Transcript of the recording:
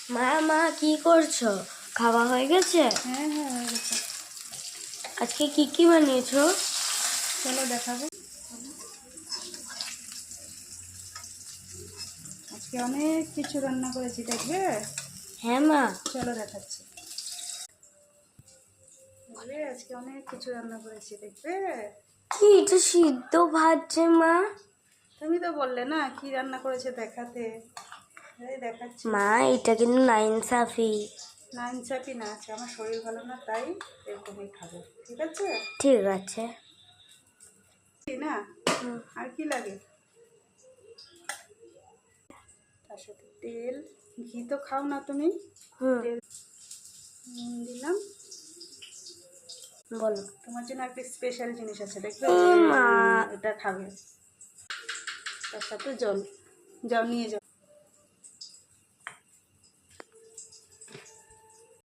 মা মা কি করছো? খাওয়া হয়ে গেছে? হ্যাঁ হ্যাঁ হয়ে গেছে। আজকে কি কি বানিয়েছো? চলো দেখাবো। আজকে অনেক কিছু রান্না করেছি, দেখবে? হ্যাঁ মা। চলো দেখাচ্ছি। দেখবে আজকে অনেক কিছু রান্না করেছি, দেখবে? কি এটা সিদ্ধ ভাজছে মা? তুমি তো বললে না কি রান্না করেছে দেখাতে, এই দেখাচ্ছি। মা এটা কিন্তু নাইনসাফি। না ইনসাফি না, আছে আমার শরীর ভালো না, তাই এরকমই খাবো, ঠিক আছে? ঠিক আছে। না আর কি লাগে? তার সাথে তেল, ঘি তো খাও না তুমি? হুম, তেল, নুন দিলাম। বলো। তোমার জন্য একটা স্পেশাল জিনিস আছে, দেখবে? মা এটা খাবে। তার সাথে জল, যাও নিয়ে যাও।